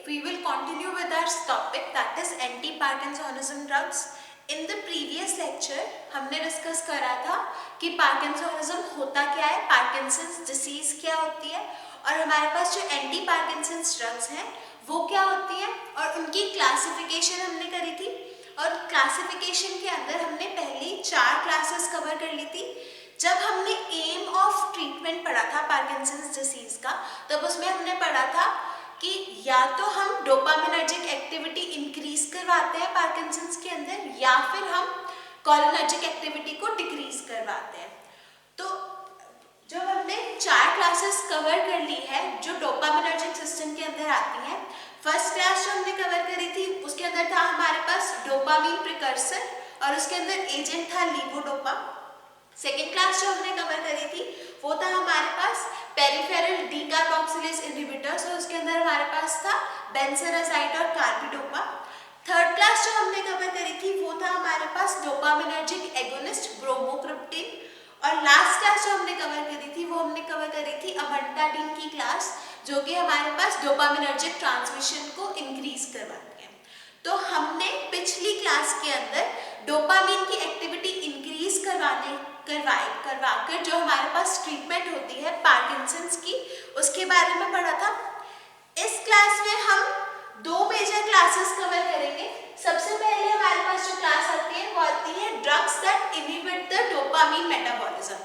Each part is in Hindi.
we will continue with our topic, that is anti-Parkinsonism drugs. In the previous lecture हमने डिस्कस करा था कि पार्किंसोनिज्म होता क्या है, पार्किंसंस डिसीज क्या होती है और हमारे पास जो एंटी पार्किंसंस ड्रग्स हैं वो क्या होती हैं और उनकी क्लासिफिकेशन हमने करी थी। और क्लासिफिकेशन के अंदर हमने पहली 4 क्लासेस कवर कर ली थी। जब हमने एम ऑफ ट्रीटमेंट पढ़ा था पार्किंसंस डिसीज का, तब उसमें हमने पढ़ा था कि या तो हम डोपामिनर्जिक एक्टिविटी इंक्रीज करवाते हैं पार्किंसंस के अंदर या फिर हम कोलिनर्जिक एक्टिविटी को डिक्रीज करवाते हैं। तो जब हमने 4 क्लासेस कवर कर ली है जो डोपामिनर्जिक सिस्टम के अंदर आती हैं, फर्स्ट क्लास जो हमने कवर करी थी उसके अंदर था हमारे पास डोपामिन प्रिकर्सर और उसके अंदर एजेंट था लीवोडोपा। सेकेंड क्लास जो हमने कवर करी थी वो था हमारे पास पेरिफेरल डीकार्बोक्सिलेज इनहिबिटर्स और उसके अंदर हमारे पास था बेंसेराजाइड और कार्बिडोपा। थर्ड क्लास जो हमने कवर करी थी वो था हमारे पास डोपामिनर्जिक एगोनिस्ट ब्रोमोक्रिप्टिन। और लास्ट क्लास जो हमने कवर करी थी वो हमने कवर करी थी अमंटाडिन की क्लास, जो कि हमारे पास डोपामिनर्जिक ट्रांसमिशन को इंक्रीज करवाती है। तो हमने पिछली क्लास के अंदर डोपामिन की एक्टिविटी इंक्रीज करवाकर जो हमारे पास ट्रीटमेंट होती है पार्किंसंस की, उसके बारे में पढ़ा था। इस क्लास में हम 2 मेजर क्लासेस कवर करेंगे। सबसे पहले हमारे पास जो क्लास आती है वो आती है drugs that inhibit the dopamine metabolism,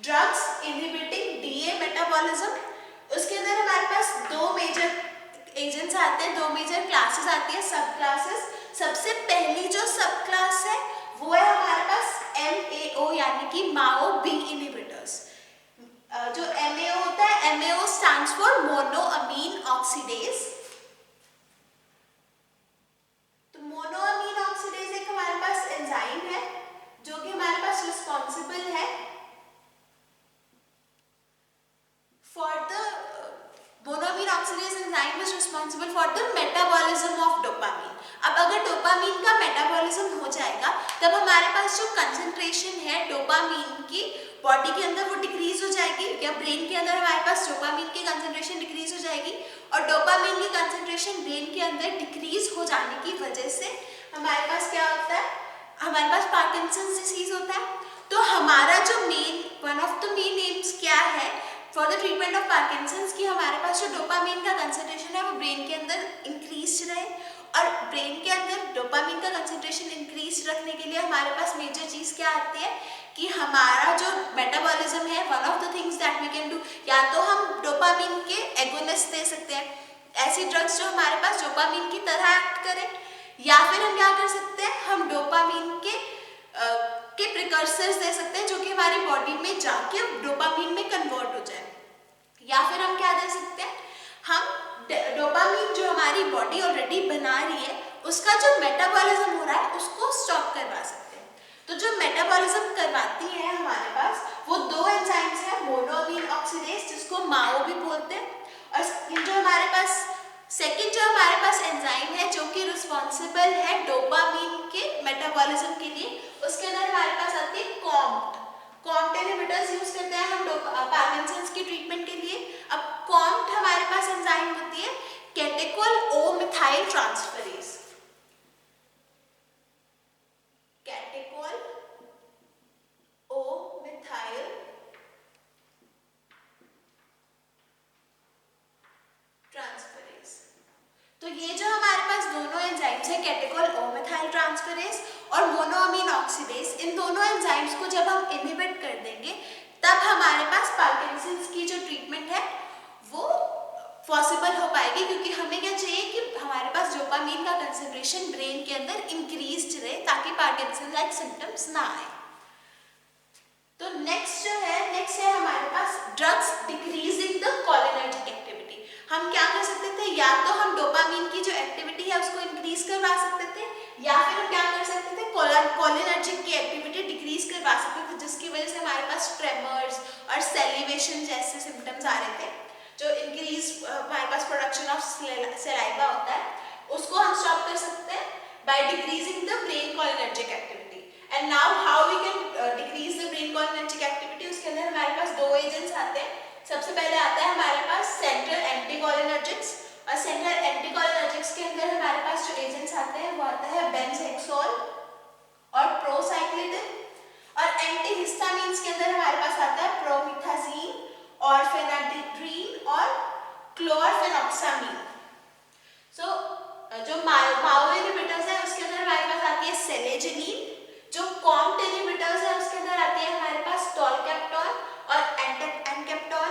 drugs inhibiting DA metabolism. उसके अंदर हमारे पास 2 मेजर एजेंट्स आते हैं, 2 मेजर क्लासेस आती है, सब क्लासेस। सबसे पहली जो सब क्लास है वो है हमारे पास MAO यानी कि माओ बी इनहिबिटर्स। जो MAO होता है, MAO stands for monoamine oxidase. तो मोनोअमीन ऑक्सीडेज एक हमारे पास एंजाइम है जो कि हमारे पास रिस्पॉन्सिबल है for the monoamine oxidase enzyme is responsible for the metabolism of dopamine. अब अगर डोपामिन का मेटाबॉलिज्म हो जाएगा तब हमारे पास जो कंसंट्रेशन है डोपामिन की बॉडी के अंदर वो डिक्रीज हो जाएगी, या ब्रेन के अंदर हमारे पास डोपामिन की कंसंट्रेशन डिक्रीज हो जाएगी। और डोपामिन की कंसंट्रेशन ब्रेन के अंदर डिक्रीज हो जाने की वजह से हमारे पास क्या होता है, हमारे पास पार्किंसंस डिसीज होता है। तो हमारा जो one of the main aims क्या है for the treatment of Parkinson's की हमारे पास जो डोपामिन का कंसंट्रेशन है वो ब्रेन के अंदर इंक्रीज रहे। और ब्रेन के अंदर डोपामिन का कंसंट्रेशन इंक्रीज रखने के लिए हमारे पास मेजर चीज क्या आती है कि हमारा जो मेटाबॉलिज्म है, one of the things that we can do, या तो हम डोपामिन के एगोनिस्ट दे सकते हैं, ऐसी ड्रग्स जो हमारे पास डोपामिन की तरह एक्ट करें, या फिर हम क्या कर सकते हैं, हम डोपामिन के प्रिकर्सर्स दे सकते हैं जो कि हमारी बॉडी में जाके डोपामिन में कन्वर्ट हो जाए। या फिर हम क्या दे सकते हैं, हम डोपामिन जो हमारी बॉडी ऑलरेडी बना रही है उसका जो मेटाबॉलिज्म हो रहा है उसको स्टॉप करवा सकते हैं। तो जो मेटाबॉलिज्म करवाती है हमारे पास वो 2 एंजाइम्स हैं, मोनोअमीन ऑक्सीडेज जिसको माओ भी बोलते हैं, और जो हमारे पास सेकेंड जो हमारे पास एंजाइम है जो कि रिस्पॉन्सिबल है डोपामिन के मेटाबॉलिज्म के लिए, उसके अंदर हमारे पास आती है कॉम्ट इनहिबिटर्स यूज करते हैं हम पार्किंसंस की ट्रीटमेंट के लिए। अब कॉम्ट हमारे पास एंजाइम होती है catechol O methyl transferase, catechol O methyl transferase. तो ये जो हमारे पास दोनों एंजाइम्स है कैटेकोल ओ मिथाइल ट्रांसफरेज और मोनोअमीन ऑक्सीडेज, इन दोनों एंजाइम्स को जब हम इनहिबिट कर देंगे तब हमारे पास पार्किंसंस की जो ट्रीटमेंट है वो पॉसिबल हो पाएगी, क्योंकि हमें क्या चाहिए कि हमारे पास डोपामिन का कंसंट्रेशन ब्रेन के अंदर इंक्रीज रहे ताकि पार्किंसन लाइक सिम्टम्स ना आए। तो नेक्स्ट है हमारे पास drugs decreasing the cholinergic activity. हम क्या कर सकते थे, या तो हम डोपामिन की जो एक्टिविटी है उसको इंक्रीज करवा सकते थे, या फिर हम क्या कर सकते थे, कोलिनर्जिक की एक्टिविटी डिक्रीज करवा सकते थे, जिसकी वजह से हमारे पास ट्रेमर्स और सेलिवेशन जैसे सिम्टम्स आ रहे थे। जो इंक्रीज हमारे पास प्रोडक्शन ऑफ सलाइवा होता है उसको हम स्टॉप कर सकते हैं by decreasing the brain cholinergic activity. And now how we can decrease the brain cholinergic activity, उसके अंदर हमारे पास 2 एजेंट्स आते हैं। सबसे पहले आता है हमारे पास सेंट्रल एंटीकोलिनर्जिक्स, और सेंट्रल एंटीकोलिनर्जिक्स आते हैं वो आता है बेंजहेक्सोल और प्रोसाइक्लिडिन, और एंटीहिस्टामिन्स के अंदर हमारे पास आता है प्रोमिथाजीन और फेनाडिड्रीन और क्लोरफेनॉक्सामीन। सो जो माओ इनहिबिटर्स है उसके अंदर हमारे पास आती है सेलेजिनिन, जो कॉम्ट इनहिबिटर्स है उसके अंदर आती है हमारे पास टॉलकैप्टोन और एनकेप्टोन।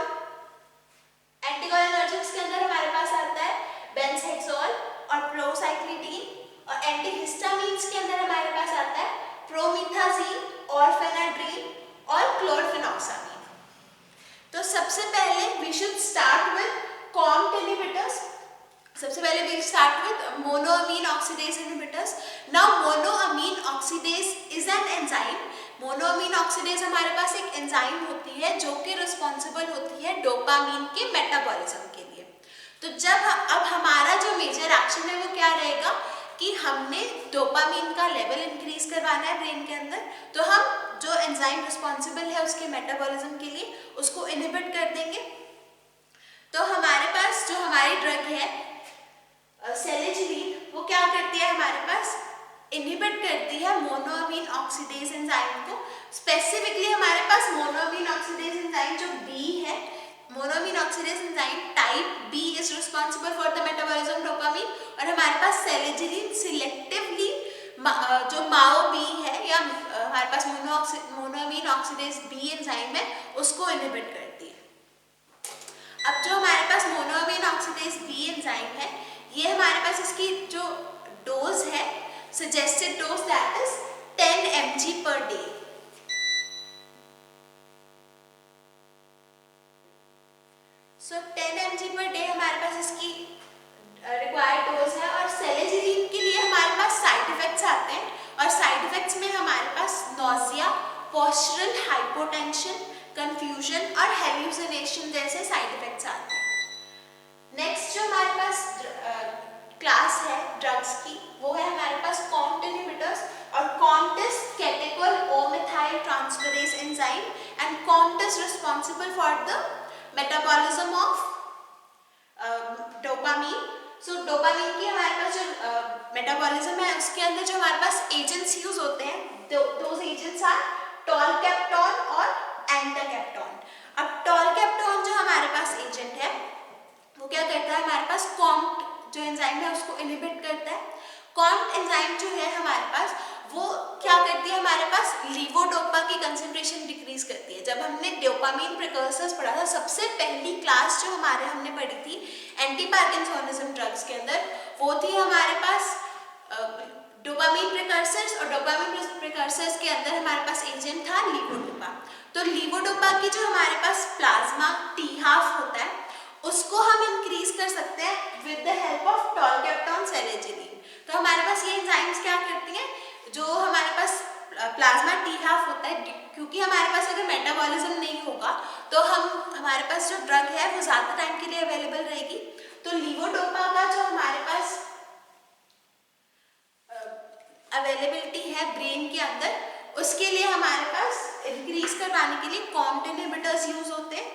एंटीकोलिनर्जिक्स के अंदर हमारे पास आता है बेंजहेक्सोल और प्रोसाइक्लिडिन, और एंटीहिस्टामिन्स के अंदर हमारे पास आता है प्रोमिथाजीन और फेनाड्रीन और क्लोरफेनॉक्सामीन। तो सबसे पहले we should start with COMT inhibitors. सबसे पहले we start with monoamine oxidase inhibitors. Now monoamine oxidase is an enzyme. Monoamine oxidase हमारे पास एक एंजाइम होती है जो कि रिस्पॉन्सिबल होती है डोपामीन के मेटाबॉलिज्म के लिए। तो जब अब हमारा जो मेजर एक्शन है वो क्या रहेगा कि हमने डोपामीन का लेवल इंक्रीज करवाना है ब्रेन के अंदर, तो हम जो एंजाइम रिस्पॉन्सिबल है उसके मेटाबॉलिज्म के लिए उसको इनहिबिट कर देंगे। तो हमारे पास जो हमारी ड्रग है सेलेजिनिन, वो क्या करती है हमारे पास इनहिबिट करती है मोनोअमीन ऑक्सीडेज एंजाइम को। स्पेसिफिकली हमारे पास मोनोअमीन ऑक्सीडेज एंजाइम जो बी है, monoamine oxidase enzyme type B is responsible for the metabolism dopamine, और हमारे पास सेलेजिनिन सिलेक्टिवली जो माओ बी है या हमारे पास मोनोअमीन ऑक्सीडेज बी एंजाइम है उसको इनहिबिट करती है। अब जो हमारे पास मोनोअमीन ऑक्सीडेज बी एंजाइम है, ये हमारे पास इसकी जो डोज है suggested dose that is 10 mg per day। So 10 mg per day हमारे पास इसकी रिक्वायर्ड डोज है। और सेलेजिनिन के लिए हमारे पास साइड इफेक्ट्स आते हैं, और साइड इफेक्ट्स में हमारे पास नॉजिया, पोस्चरल हाइपोटेंशन, कंफ्यूजन और हेल्यूसिनेशन जैसे साइड इफेक्ट्स आते हैं। नेक्स्ट जो हमारे पास क्लास है ड्रग्स की वो है हमारे पास कॉम्ट इनहिबिटर्स, और COMT is catechol O methyl transferase enzyme and COMT is responsible for the metabolism of dopamine. So dopamine की हमारे पास जो मेटाबॉलिज्म है उसके अंदर जो हमारे पास एजेंट्स यूज होते हैं, दोज एजेंट्स आर टॉलकैप्टोन और एंटाकैप्टोन। अब टॉलकैप्टोन जो हमारे पास एजेंट है वो क्या करता है, हमारे पास कॉम्ट जो एंजाइम है उसको इनहिबिट करता है। कॉम्ट एंजाइम जो है हमारे पास वो क्या करती है, हमारे पास लीवोडोपा की कंसंट्रेशन डिक्रीज करती है। जब हमने डोपामीन प्रिकर्सर्स पढ़ा था, सबसे पहली क्लास जो हमने पढ़ी थी एंटी पार्किंसोनिज्म ड्रग्स के अंदर, वो थी हमारे पास डोपामीन प्रिकर्सर्स, और डोपामीन प्रिकर्सर्स के अंदर हमारे पास एजेंट था लीवोडोपा। तो लीवोडोपा की जो हमारे पास प्लाज्मा टी हाफ होता है उसको हम इंक्रीज कर सकते हैं विद द हेल्प ऑफ टॉलकैप्टोन सेलेजिनिन। तो हमारे पास ये एंजाइम्स क्या करती हैं, जो हमारे पास प्लाज्मा टी हाफ होता है, क्योंकि हमारे पास अगर मेटाबॉलिज्म नहीं होगा तो हमारे पास जो ड्रग है वो ज़्यादा टाइम के लिए अवेलेबल रहेगी। तो लीवोडोपा का जो हमारे पास अवेलेबिलिटी है ब्रेन के अंदर, उसके लिए हमारे पास इंक्रीज करवाने के लिए कॉम्ट इनहिबिटर्स यूज होते हैं।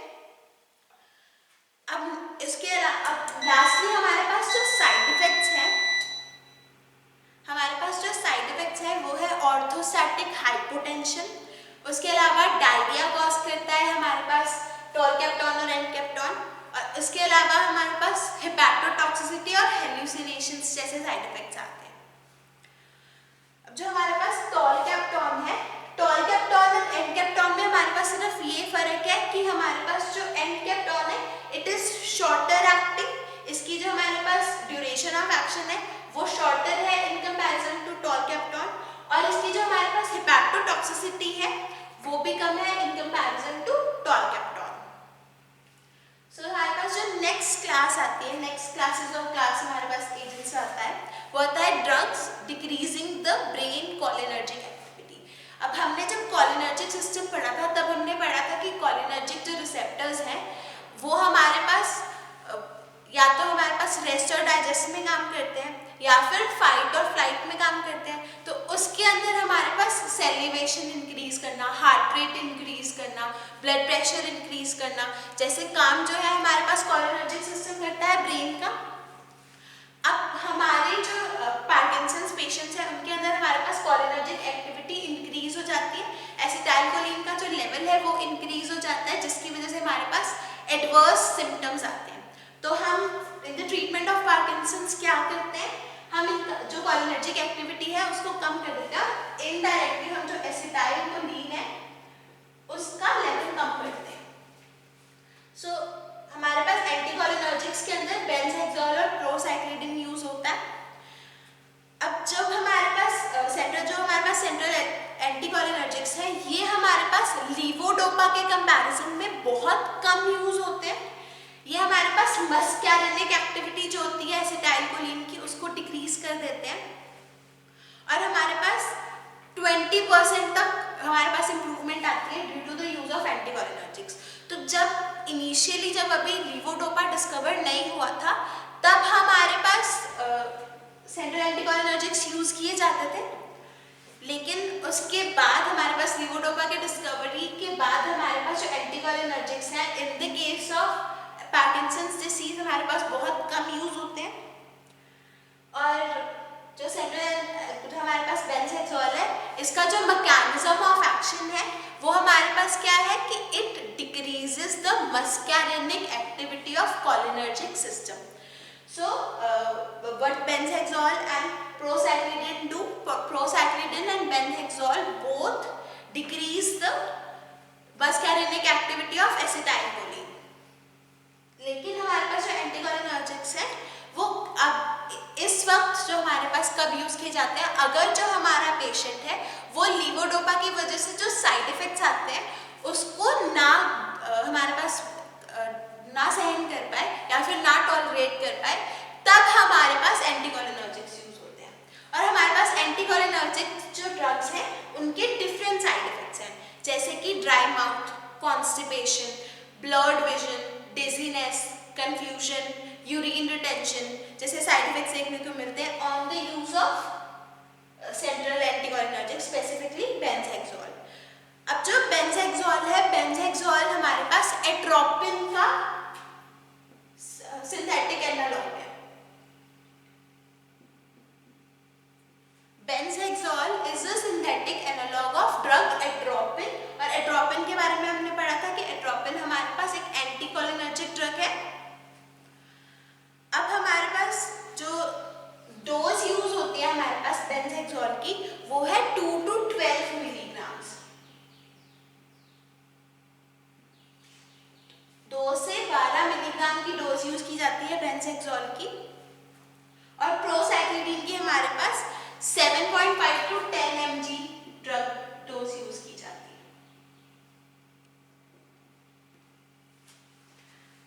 अब इसके अब लास्टली हमारे पास जो साइड इफेक्ट्स हैं, हमारे पास जो साइड इफेक्ट्स है वो है ऑर्थोस्टैटिक हाइपोटेंशन, उसके अलावा डायरिया कॉज करता है हमारे पास टॉलकैप्टोन और एनकेप्टोन, और इसके अलावा हमारे पास हेपेटोटॉक्सिसिटी और हेल्यूसिनेशंस जैसे साइड इफेक्ट्स आते हैं। अब जो हमारे पास टॉलकैप्टोन है, टॉलकैप्टोन और एनकेप्टोन में हमारे पास सिर्फ ये फर्क है कि हमारे पास जो एनकेप्टोन है इट इज शॉर्टर एक्टिंग, इसकी जो हमारे पास ड्यूरेशन ऑफ एक्शन है वो शॉर्टर है इन कंपैरिजन टू टॉलकैप्टोन, और इसकी जो हमारे पास हेपेटोटॉक्सिसिटी है वो भी कम है इन कंपैरिजन टू टॉलकैप्टोन। सो हमारे पास जो नेक्स्ट क्लास आती है, नेक्स्ट क्लासेस ऑफ क्लास हमारे पास एजेंट्स आता है, वो आता है drugs decreasing the brain cholinergic activity. अब हमने जब कोलिनर्जिक सिस्टम पढ़ा था तब हमने पढ़ा था कि कोलिनर्जिक जो रिसेप्टर्स हैं वो हमारे पास या तो हमारे पास रेस्ट और डाइजेस्ट में काम करते हैं या फिर फाइट और फ्लाइट में काम करते हैं। तो उसके अंदर हमारे पास सेलिवेशन इंक्रीज करना, हार्ट रेट इंक्रीज करना, ब्लड प्रेशर इंक्रीज करना जैसे काम जो है हमारे पास कोलिनर्जिक सिस्टम करता है ब्रेन का। अब हमारे जो पेशेंट्स हैं उनके अंदर हमारे पास कोलिनर्जिक एक्टिविटी इंक्रीज हो जाती है, एसिटाइलकोलिन का जो लेवल है वो इंक्रीज हो जाता है, जिसकी वजह से हमारे पास एडवर्स सिम्टम्स आते हैं। तो हम in the treatment of Parkinson's क्या करते हैं, हम जो कोलिनर्जिक एक्टिविटी है उसको कम कर देते हैं, इनडायरेक्टली हम जो एसिटाइलकोलिन है उसका लेवल कम करते हैं। सो हमारे पास एंटीकोलिनर्जिक्स के अंदर बेंजहेक्सोल और प्रोसाइक्लिडिन यूज होता है। अब जब हमारे पास सेंट्रल एंटीकोलिनर्जिक्स है, ये हमारे पास लीवोडोपा के कंपैरिजन में बहुत कम यूज होते हैं। ये हमारे पास मस्कैरिनिक एक्टिविटी जो होती है एसिटाइलकोलिन की उसको डिक्रीज कर देते हैं, और हमारे पास 20% तक हमारे पास इंप्रूवमेंट आती है due to the use of anticholinergics. तो जब इनिशियली जब अभी लीवोडोपा डिस्कवर नहीं हुआ था तब हमारे पास सेंट्रल एंटीकोलिनर्जिक्स यूज किए जाते थे, लेकिन उसके बाद हमारे पास लीवोडोपा के डिस्कवरी के बाद हमारे पास जो एंटीकोलिनर्जिक्स हैं in the case of Parkinson's disease हमारे पास बहुत कम यूज होते हैं। और जो हमारे पास बेंजहेक्सोल है, इसका जो मैकेनिज्म ऑफ एक्शन है वो हमारे पास क्या है कि it decreases the muscarinic activity of cholinergic system. So what benzoxazole and procyclidine do, procyclidine and benzoxazole both decrease the muscarinic activity of acetylcholine। लेकिन हमारे पास जो एंटीकोलिनर्जिक्स है वो अब इस वक्त जो हमारे पास कब यूज किए जाते हैं, अगर जो हमारा पेशेंट है वो लीवोडोपा की वजह से जो साइड इफेक्ट्स आते हैं उसको हमारे पास ना सहन कर पाए या फिर ना टॉलरेट कर पाए, तब हमारे पास एंटीकोलिनर्जिक्स यूज होते हैं। और हमारे पास एंटीकोलिनर्जिक जो ड्रग्स हैं उनके डिफरेंट साइड इफेक्ट्स हैं, जैसे कि dry mouth, constipation, blurred vision, dizziness, confusion, urine retention जैसे साइड इफेक्ट्स देखने को मिलते हैं on the use of central anticholinergic, specifically benzhexol. अब जो बेंजहेक्सोल है, बेंजहेक्सोल हमारे पास एट्रोपिन का सिंथेटिक एनालॉग है। Benzhexol is a synthetic analogue of drug atropine, और एट्रोपिन के बारे में हमने पढ़ा था कि एट्रोपिन हमारे पास एक एंटीकोलिनर्जिक ड्रग है। अब हमारे पास जो डोज यूज होती है हमारे पास बेंजहेक्सोल की वो है 2 to 12 मिलीग्राम्स। 2 से 12 मिलीग्राम की डोज यूज की जाती है बेंजहेक्सोल की, और प्रोसाइक्लिडिन की हमारे पास 7.5 to 10 mg drug dose use की जाती है।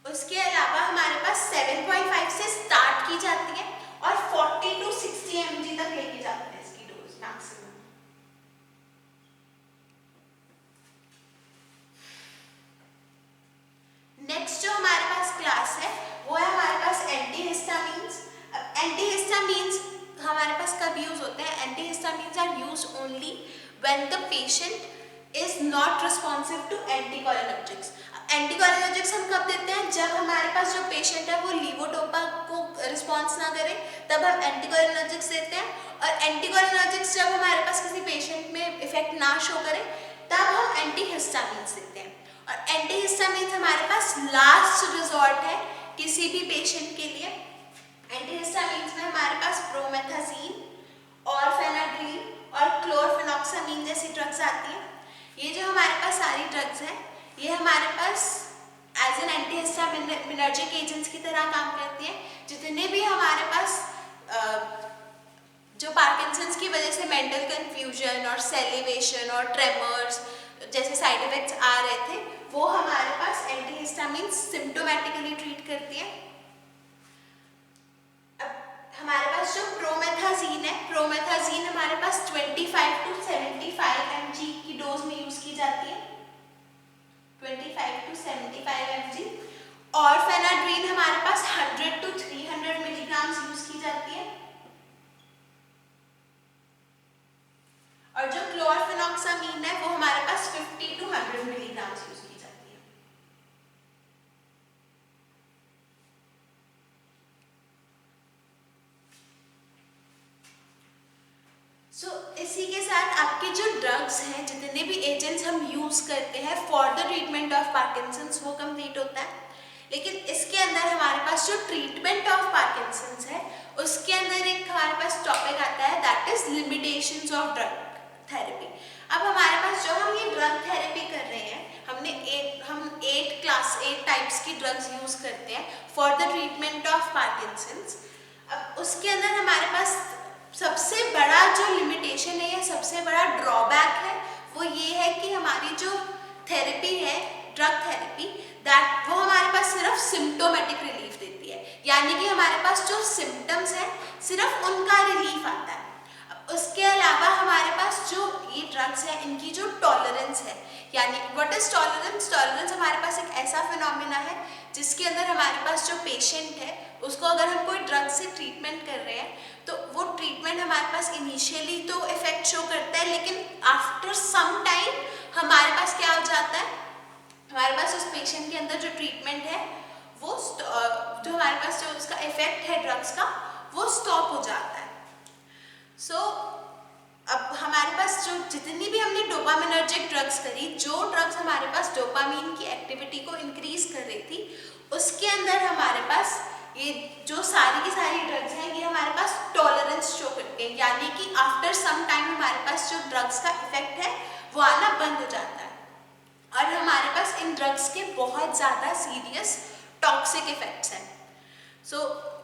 उसके अलावा हमारे पास 7.5 से स्टार्ट की जाती है और 40 to 60 mg तक लेके जाते हैं इसकी डोज मैक्सिमम। नेक्स्ट जो हमारे पास क्लास है वो है हमारे पास एंटीहिस्टामिन्स। एंटीहिस्टामिन्स हमारे पास कब यूज होते हैं, antihistamines are used only when the patient is not responsive to anticholinergics. Anticholinergics हम कब देते हैं, जब हमारे पास जो पेशेंट है वो लीवोडोपा को रिस्पॉन्स ना करे तब हम एंटीकोलिनर्जिक्स देते हैं, और एंटीकोलिनर्जिक्स जब हमारे पास किसी पेशेंट में इफेक्ट ना शो करे तब हम एंटीहिस्टामिन्स देते हैं। और एंटीहिस्टामिन्स हमारे पास लास्ट रिजॉर्ट है किसी भी पेशेंट के लिए। एंटीहिस्टामिन्स में हमारे पास प्रोमेथाजीन, ऑरफेनाड्रिन और क्लोरफेनॉक्सामीन जैसी ड्रग्स आती हैं। ये जो हमारे पास सारी ड्रग्स हैं ये हमारे पास एज एन एंटीहिस्टामिनर्जिक एजेंट्स की तरह काम करती हैं। जितने भी हमारे पास जो पार्किंसंस की वजह से मेंटल कंफ्यूजन और सेलिवेशन और ट्रेमर्स जैसे साइड इफेक्ट्स आ रहे थे वो हमारे पास एंटीहिस्टामिन्स सिम्प्टोमेटिकली ट्रीट करती है। अब हमारे पास जो प्रोमेथाजीन है, प्रोमेथाजीन हमारे पास 25 to 75 mg की डोज में यूज की जाती है, 25 to 75 mg। और फेनाड्रीन हमारे पास 100 to 300 मिलीग्राम यूज की जाती है, और जो क्लोरफेनॉक्सामीन है वो हमारे पास 50 to 100 मिलीग्राम यूज की जाती है। इसी के साथ आपके जो ड्रग्स हैं, जितने भी एजेंट्स हम यूज करते हैं for the treatment of Parkinson's, वो कंप्लीट होता है। लेकिन इसके अंदर हमारे पास जो ट्रीटमेंट ऑफ पार्किंसंस है, उसके अंदर एक हमारे पास टॉपिक आता है, that is limitations of drug therapy. अब हमारे पास जो हम ये ड्रग थेरेपी कर रहे हैं, हम 8 टाइप्स की ड्रग्स यूज करते हैं for the treatment of Parkinson's. अब उसके अंदर हमारे पास सबसे बड़ा जो लिमिटेशन है या सबसे बड़ा ड्रॉबैक है, वो ये है कि हमारी जो थेरेपी है, ड्रग थेरेपी, दैट वो हमारे पास सिर्फ सिम्टोमेटिक रिलीफ देती है, यानी कि हमारे पास जो सिम्टम्स हैं सिर्फ उनका रिलीफ आता है। उसके अलावा हमारे पास जो ये ड्रग्स है, इनकी जो टॉलरेंस है, यानी व्हाट इज टॉलरेंस? टॉलरेंस हमारे पास एक ऐसा फिनोमेना है जिसके अंदर हमारे पास जो पेशेंट है, उसको अगर हम कोई ड्रग से ट्रीटमेंट कर रहे हैं, तो वो ट्रीटमेंट हमारे पास इनिशियली तो इफेक्ट शो करता है, लेकिन आफ्टर सम टाइम हमारे पास क्या हो जाता है, हमारे पास उस पेशेंट के अंदर जो ट्रीटमेंट है, वो जो हमारे पास जो उसका इफेक्ट है ड्रग्स का, वो स्टॉप हो जाता है। सो अब हमारे पास जो जितनी भी हमने डोपामिनर्जिक ड्रग्स करी, जो ड्रग्स हमारे पास डोपामिन की एक्टिविटी को इंक्रीज कर रही थी, उसके अंदर हमारे पास ये जो सारी की सारी ड्रग्स हैं, ये हमारे पास टॉलरेंस शो करते हैं, यानी कि आफ्टर सम टाइम हमारे पास जो ड्रग्स का इफेक्ट है वो आना बंद हो जाता है। और हमारे पास इन ड्रग्स के बहुत ज़्यादा सीरियस टॉक्सिक इफेक्ट्स हैं। सो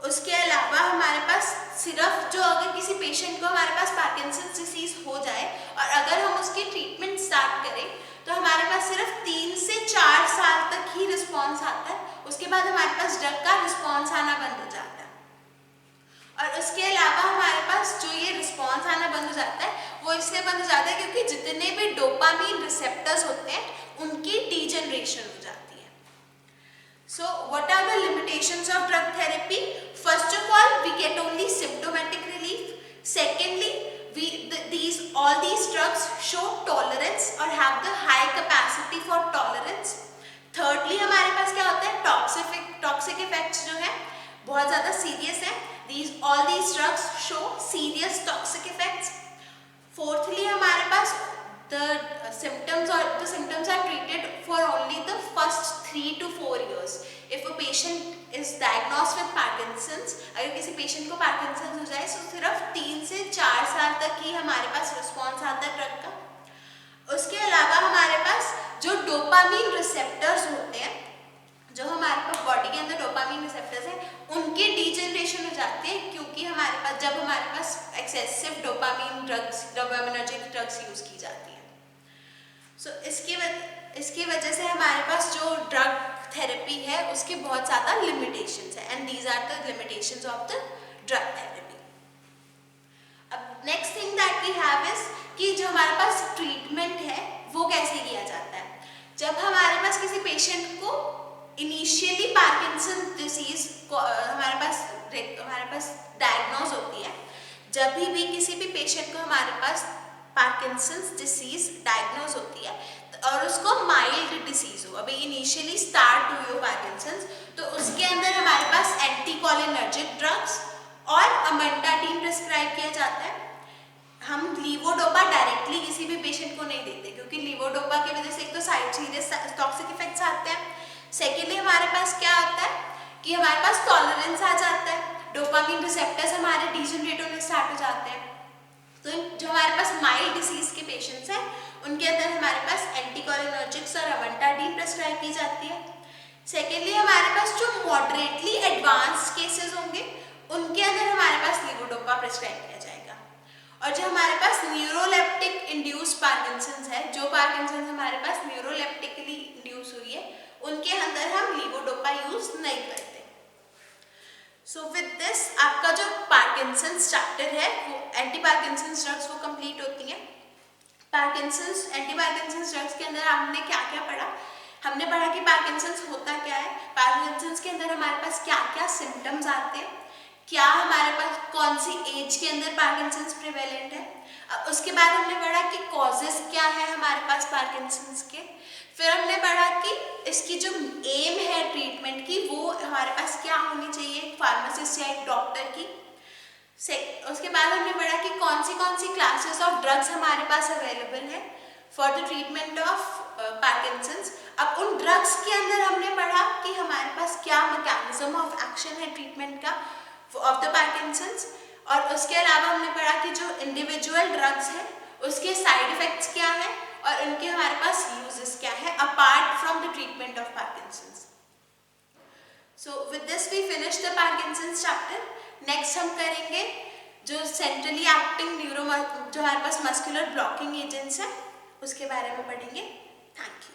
उसके अलावा हमारे पास सिर्फ जो अगर किसी पेशेंट को हमारे पास पार्किंसंस डिसीज हो जाए और अगर हम उसकी ट्रीटमेंट स्टार्ट करें, तो हमारे पास सिर्फ 3 से 4 साल तक ही रिस्पॉन्स आता है। उसके बाद हमारे पास ड्रग का रिस्पॉन्स आना बंद हो जाता है। और उसके अलावा हमारे पास जो ये रिस्पॉन्स आना बंद हो जाता है, वो इसलिए बंद हो जाता है क्योंकि जितने भी डोपामिन रिसेप्टर्स होते हैं, उनकी डीजनरेशन हो जाती है। So what are the limitations of drug therapy? First of all, we get only symptomatic relief. Secondly, all these drugs show tolerance or have the high capacity for tolerance. Thirdly, हमारे पास क्या होता है, toxic effects जो है बहुत ज़्यादा serious है. All these drugs show serious toxic effects. Fourthly, हमारे पास the symptoms are treated for only the first 3 to 4 years. If a patient is diagnosed with Parkinson's, अगर किसी पेशेंट को पार्किंसंस हो जाए, तो सिर्फ 3 से 4 साल तक ही हमारे पास रिस्पॉन्स आता है ड्रग का। उसके अलावा हमारे पास जो डोपामिन रिसेप्टर्स होते हैं, जो हमारे पास बॉडी के अंदर डोपामिन रिसेप्टर्स हैं, उनके डीजनरेशन हो जाते हैं, क्योंकि हमारे पास जब हमारे पास एक्सेसिव डोपामिनर्जिक ड्रग्स यूज की जाती है। सो इसकी वजह से हमारे पास जो ड्रग थेरेपी है, उसके बहुत ज़्यादा लिमिटेशंस है, and these are the limitations of the drug therapy. अब next thing that we have is कि जो हमारे पास ट्रीटमेंट है, वो कैसे किया जाता है। जब हमारे पास किसी पेशेंट को इनिशियली पार्किंसन डिसीज हमारे पास डायग्नोज होती है, जब भी किसी भी पेशेंट को हमारे पास पार्किंसंस डिसीज डायग्नोज होती है और उसको माइल्ड डिसीज हो, अभी इनिशियली स्टार्ट हुई हो पार्किंसंस, तो उसके अंदर हमारे पास एंटीकोलिनर्जिक ड्रग्स और अमेंटाडीन प्रिस्क्राइब किया जाता है। हम लीवोडोपा डायरेक्टली किसी भी पेशेंट को नहीं देते, क्योंकि लीवोडोपा की वजह से एक तो सीरियस टॉक्सिक इफेक्ट्स आते हैं, सेकेंडली हमारे पास क्या होता है कि हमारे पास टॉलरेंस आ जाता है, डोपामिन रिसेप्टर्स हमारे डीजनरेट होने स्टार्ट हो जाते हैं। तो जो हमारे पास माइल्ड डिसीज के पेशेंट्स हैं, उनके अंदर हमारे पास एंटीकोलिनर्जिक्स और अमेंटाडीन प्रिस्क्राइब की जाती है। सेकेंडली हमारे पास जो मॉडरेटली एडवांस केसेस होंगे, उनके अंदर हमारे पास लीवोडोपा प्रिस्क्राइब किया जाएगा। और जो हमारे पास न्यूरोलेप्टिक इंड्यूस पार्किंसंस है, जो पार्किंसंस हमारे पास न्यूरोलेप्टिकली इंड्यूस हुई है, उनके अंदर हम लीवोडोपा यूज नहीं करते। सो विद दिस आपका जो पार्किंसंस चैप्टर है, वो एंटी पार्किंसंस ड्रग्स वो कंप्लीट होती हैं। एंटी पार्किंसंस ड्रग्स के अंदर हमने क्या क्या पढ़ा? हमने पढ़ा कि पार्किंसंस होता क्या है, पार्किंसंस के अंदर हमारे पास क्या क्या सिम्टम्स आते हैं, क्या हमारे पास कौन सी एज के अंदर पार्किंसंस प्रिवेलेंट है। उसके बाद हमने पढ़ा कि कॉजेस क्या है हमारे पास पार्किंसंस के। फिर हमने पढ़ा कि इसकी जो एम है ट्रीटमेंट की, वो हमारे पास क्या होनी चाहिए, फार्मासिस्ट या एक डॉक्टर की। उसके बाद हमने पढ़ा कि कौन सी क्लासेस ऑफ ड्रग्स हमारे पास अवेलेबल है for the treatment of Parkinson's. अब उन ड्रग्स के अंदर हमने पढ़ा कि हमारे पास क्या मैकेनिज्म ऑफ एक्शन है ट्रीटमेंट का ऑफ द पार्किंसंस, और उसके अलावा हमने पढ़ा कि जो इंडिविजुअल ड्रग्स है उसके साइड इफेक्ट्स क्या हैं और उनके हमारे पास यूजेस क्या है apart from the treatment of Parkinson's. So with this we finish the Parkinson's chapter. Next हम करेंगे जो सेंट्रली एक्टिंग न्यूरो जो हमारे पास मस्कुलर ब्लॉकिंग एजेंट्स हैं उसके बारे में पढ़ेंगे। Thank you.